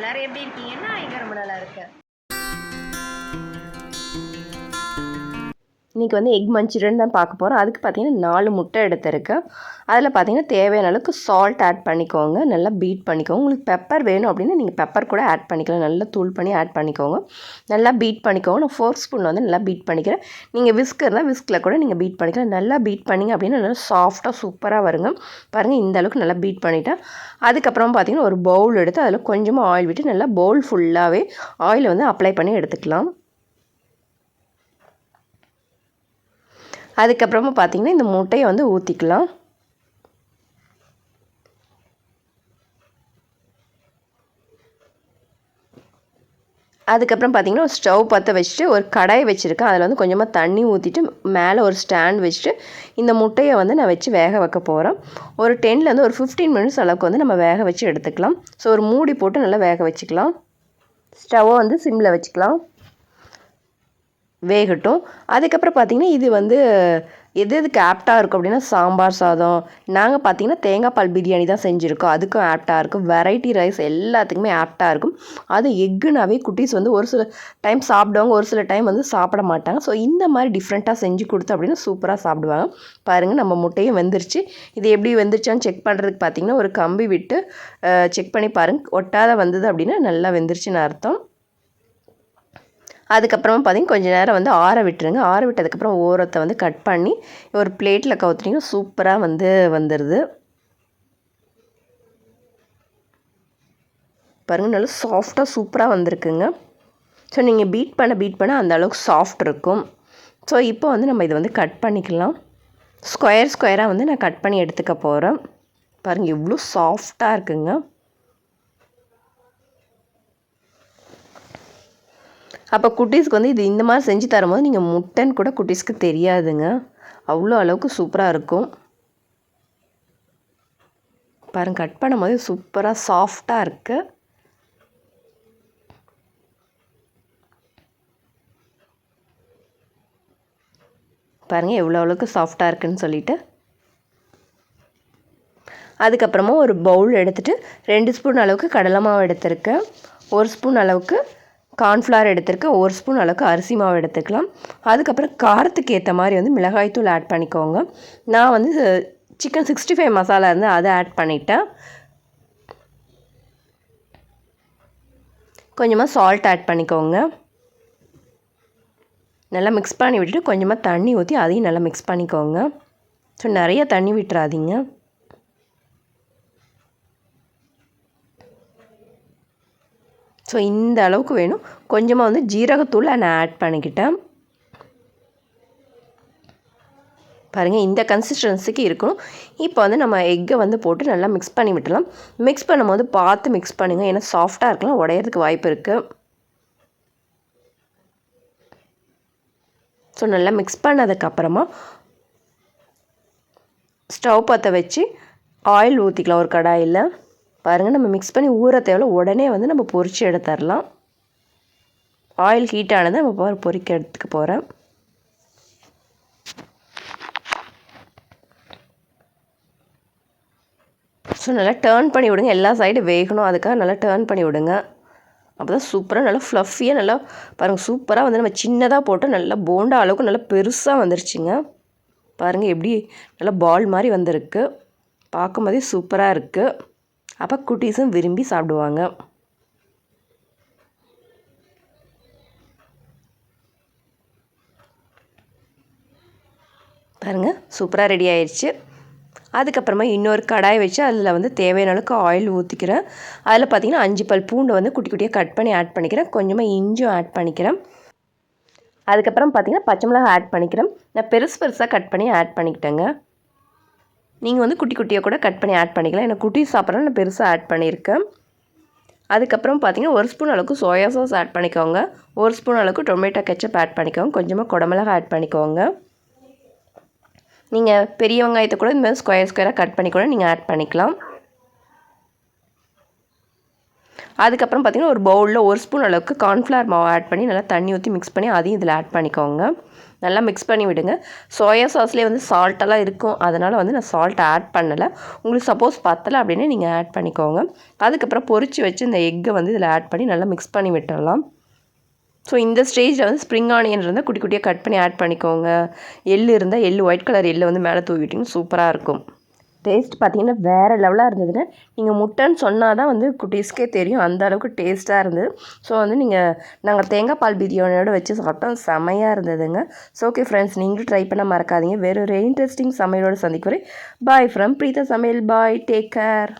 எல்லாரும் எப்படி இருக்கீங்கன்னா இங்கே ரொம்ப நல்லா இருக்கேன். இன்றைக்கி வந்து எக் மஞ்சூரியன் தான் பார்க்க போகிறோம். அதுக்கு பார்த்தீங்கன்னா 4 முட்டை எடுத்துருக்கேன். அதில் பார்த்தீங்கன்னா தேவையான அளவுக்கு சால்ட் ஆட் பண்ணிக்கோங்க. நல்லா பீட் பண்ணிக்கோங்க. உங்களுக்கு பெப்பர் வேணும் அப்படின்னா நீங்கள் பெப்பர் கூட ஆட் பண்ணிக்கலாம். நல்லா தூள் பண்ணி ஆட் பண்ணிக்கோங்க. நல்லா பீட் பண்ணிக்கோங்க. நான் 4 ஸ்பூன் வந்து நல்லா பீட் பண்ணிக்கிறேன். நீங்கள் விஸ்க் இருந்தால் விஸ்கில் கூட நீங்கள் பீட் பண்ணிக்கலாம். நல்லா பீட் பண்ணிங்க அப்படின்னா நல்லா சாஃப்டாக சூப்பராக வருங்க. பாருங்கள் இந்த அளவுக்கு நல்லா பீட் பண்ணிவிட்டேன். அதுக்கப்புறம் பார்த்தீங்கன்னா ஒரு பவுல் எடுத்து அதில் கொஞ்சமாக ஆயில் விட்டு நல்லா பவுல் ஃபுல்லாகவே ஆயிலை வந்து அப்ளை பண்ணி எடுத்துக்கலாம். அதுக்கப்புறமா பார்த்திங்கன்னா இந்த முட்டையை வந்து ஊற்றிக்கலாம். அதுக்கப்புறம் பார்த்திங்கன்னா ஒரு ஸ்டவ் பற்ற வச்சுட்டு ஒரு கடாய் வச்சுருக்கேன். அதில் வந்து கொஞ்சமாக தண்ணி ஊற்றிட்டு மேலே ஒரு ஸ்டாண்ட் வச்சுட்டு இந்த முட்டையை வந்து நான் வச்சு வேக வைக்க போகிறேன். ஒரு 10லேருந்து ஒரு 15 மினிட்ஸ் அளவுக்கு வந்து நம்ம வேக வச்சு எடுத்துக்கலாம். ஸோ ஒரு மூடி போட்டு நல்லா வேக வச்சுக்கலாம். ஸ்டவ்வை வந்து சிம்மில் வச்சுக்கலாம், வேகட்டும். அதுக்கப்புறம் பார்த்திங்கன்னா இது வந்து எதுக்கு ஆப்டாக இருக்கும் அப்படின்னா சாம்பார் சாதம், நாங்கள் பார்த்திங்கன்னா தேங்காய் பால் பிரியாணி தான் செஞ்சுருக்கோம், அதுக்கும் ஆப்டாக இருக்கும். வெரைட்டி ரைஸ் எல்லாத்துக்குமே ஆப்டாக இருக்கும். அது எக்குனாவே குட்டீஸ் வந்து ஒரு சில டைம் சாப்பிடுவாங்க, ஒரு சில டைம் வந்து சாப்பிட மாட்டாங்க. ஸோ இந்த மாதிரி டிஃப்ரெண்ட்டாக செஞ்சு கொடுத்தோம் அப்படின்னா சூப்பராக சாப்பிடுவாங்க. பாருங்கள் நம்ம முட்டையும் வெந்துருச்சு. இது எப்படி வெந்துருச்சான்னு செக் பண்ணுறதுக்கு பார்த்திங்கன்னா ஒரு கம்பி விட்டு செக் பண்ணி பாருங்கள். ஒட்டாத வந்தது அப்படின்னா நல்லா வெந்துருச்சுன்னு அர்த்தம். அதுக்கப்புறமா பார்த்திங்கன்னா கொஞ்சம் நேரம் வந்து ஆற விட்டுருங்க. ஆற விட்டதுக்கப்புறம் ஓரத்தை வந்து கட் பண்ணி ஒரு பிளேட்டில் கவுத்துட்டிங்கன்னா சூப்பராக வந்து வந்துடுது. பாருங்கள் நல்லா சாஃப்டாக சூப்பராக வந்திருக்குங்க. ஸோ நீங்கள் பீட் பண்ண அந்த அளவுக்கு சாஃப்ட் இருக்கும். ஸோ இப்போ வந்து நம்ம இதை வந்து கட் பண்ணிக்கலாம். ஸ்கொயராக வந்து நான் கட் பண்ணி எடுத்துக்க போகிறேன். பாருங்கள் எவ்வளோ சாஃப்டாக இருக்குங்க. அப்போ குட்டீஸ்க்கு வந்து இது இந்த மாதிரி செஞ்சு தரும்போது நீங்கள் முட்டைன்னு கூட குட்டீஸ்க்கு தெரியாதுங்க. அவ்வளோ அளவுக்கு சூப்பராக இருக்கும். பாருங்கள் கட் பண்ணும்போது சூப்பராக சாஃப்டாக இருக்குது. பாருங்கள் எவ்வளோ அளவுக்கு சாஃப்டாக இருக்குதுன்னு சொல்லிவிட்டு. அதுக்கப்புறமா ஒரு பவுல் எடுத்துகிட்டு 2 ஸ்பூன் அளவுக்கு கடலை மாவு எடுத்திருக்கேன், 1 ஸ்பூன் அளவுக்கு கார்ன்ஃப்ளவர் எடுத்துருக்கேன், 1 ஸ்பூன் அளவுக்கு அரிசி மாவு எடுத்துக்கலாம். அதுக்கப்புறம் காரத்துக்கு ஏற்ற மாதிரி வந்து மிளகாய்த்தூள் ஆட் பண்ணிக்கோங்க. நான் வந்து சிக்கன் 65 மசாலா இருந்து அதை ஆட் பண்ணிட்டேன். கொஞ்சமாக சால்ட் ஆட் பண்ணிக்கோங்க. நல்லா மிக்ஸ் பண்ணி விட்டுட்டு கொஞ்சமாக தண்ணி ஊற்றி அதையும் நல்லா மிக்ஸ் பண்ணிக்கோங்க. ஸோ நிறைய தண்ணி விட்டுறாதீங்க. ஸோ இந்த அளவுக்கு வேணும். கொஞ்சமாக வந்து ஜீரகத்தூள் நான் ஆட் பண்ணிக்கிட்டேன். பாருங்கள் இந்த கன்சிஸ்டன்சிக்கு இருக்கணும். இப்போ வந்து நம்ம எக்கை வந்து போட்டு நல்லா மிக்ஸ் பண்ணி விட்டுலாம். மிக்ஸ் பண்ணும்போது பார்த்து மிக்ஸ் பண்ணுங்கள், ஏன்னா சாஃப்டாக இருக்கலாம், உடையிறதுக்கு வாய்ப்பு இருக்குது. ஸோ நல்லா மிக்ஸ் பண்ணதுக்கப்புறமா ஸ்டவ் பற்ற வச்சு ஆயில் ஊற்றிக்கலாம் ஒரு கடாயில். பாருங்கள் நம்ம மிக்ஸ் பண்ணி ஊற தேவையில்ல, உடனே வந்து நம்ம பொரித்து எடுத்துடலாம். ஆயில் ஹீட் ஆனதை நம்ம பொரிக்க எடுத்துக்க போகிறேன். ஸோ நல்லா டர்ன் பண்ணி விடுங்க, எல்லா சைடும் வேகணும், அதுக்காக நல்லா டர்ன் பண்ணி விடுங்க. அப்போ தான் சூப்பராக நல்லா ஃப்ளஃபியாக நல்லா பாருங்கள் சூப்பராக வந்து நம்ம சின்னதாக போட்டு நல்லா போண்டா அளவுக்கு நல்லா பெருசாக வந்துருச்சுங்க. பாருங்கள் எப்படி நல்லா பால் மாதிரி வந்திருக்கு, பார்க்கும்போதே சூப்பராக இருக்குது. அப்போ குட்டீஸும் விரும்பி சாப்பிடுவாங்க. பாருங்கள் சூப்பராக ரெடி ஆயிடுச்சு. அதுக்கப்புறமா இன்னொரு கடாய் வச்சு அதில் வந்து தேவையான அளவுக்கு ஆயில் ஊற்றிக்கிறேன். அதில் பார்த்திங்கன்னா 5 பல் பூண்டு வந்து குட்டி குட்டியாக கட் பண்ணி ஆட் பண்ணிக்கிறேன். கொஞ்சமாக இஞ்சும் ஆட் பண்ணிக்கிறேன். அதுக்கப்புறம் பார்த்திங்கன்னா பச்சை மிளகாய் ஆட் பண்ணிக்கிறேன். நான் பெருசாக கட் பண்ணி ஆட் பண்ணிக்கிட்டேங்க. நீங்கள் வந்து குட்டி குட்டியாக கூட கட் பண்ணி ஆட் பண்ணிக்கலாம். எனக்கு குட்டீஸ் சாப்பிட்றேன், நான் பெருசாக ஆட் பண்ணியிருக்கேன். அதுக்கப்புறம் பார்த்திங்கன்னா 1 ஸ்பூன் அளவுக்கு சோயா சாஸ் ஆட் பண்ணிக்கோங்க, 1 ஸ்பூன் அளவுக்கு டொமேட்டோ கெச்சப் ஆட் பண்ணிக்கோங்க, கொஞ்சமாக குடமிளகாய் ஆட் பண்ணிக்கோங்க. நீங்கள் பெரிய வெங்காயத்தை கூட இந்த மாதிரி ஸ்கொயராக கட் பண்ணி கூட நீங்கள் ஆட் பண்ணிக்கலாம். அதுக்கப்புறம் பார்த்திங்கன்னா ஒரு பவுலில் 1 ஸ்பூன் அளவுக்கு கார்ன்ஃப்ளவர் மாவு ஆட் பண்ணி நல்லா தண்ணி ஊற்றி மிக்ஸ் பண்ணி அதையும் இதில் ஆட் பண்ணிக்கோங்க. நல்லா மிக்ஸ் பண்ணி விடுங்க. சோயா சாஸ்லேயே வந்து சால்ட்டெல்லாம் இருக்கும், அதனால் வந்து நான் சால்ட் ஆட் பண்ணலை. உங்களுக்கு சப்போஸ் பத்தலை அப்படின்னா நீங்கள் ஆட் பண்ணிக்கோங்க. அதுக்கப்புறம் பொரித்து வச்சு இந்த எக்கை வந்து இதில் ஆட் பண்ணி நல்லா மிக்ஸ் பண்ணி விட்டுறலாம். ஸோ இந்த ஸ்டேஜில் வந்து ஸ்ப்ரிங் ஆனியன் இருந்தால் குட்டி குட்டியாக கட் பண்ணி ஆட் பண்ணிக்கோங்க. எள் இருந்தால் ஒயிட் கலர் எள்ளை வந்து மேலே தூவிட்டிங்கன்னா சூப்பராக இருக்கும். டேஸ்ட் பார்த்திங்கன்னா வேறு லெவலாக இருந்ததுங்க. நீங்கள் முட்டைன்னு சொன்னால் தான் வந்து குட்டீஸ்க்கே தெரியும், அந்த அளவுக்கு டேஸ்ட்டாக இருந்தது. ஸோ வந்து நாங்கள் தேங்காய் பால் பிரியாணியோடு வச்சு சாப்பிட்டோம், செமையாக இருந்ததுங்க. ஸோ ஓகே ஃப்ரெண்ட்ஸ், நீங்களும் ட்ரை பண்ண மறக்காதீங்க. வேறு ஒரு இன்ட்ரெஸ்டிங் சமையலோடு சந்திக்கிறேன். பாய் ஃப்ரம் பிரீதா சமையல். பாய், டேக் கேர்.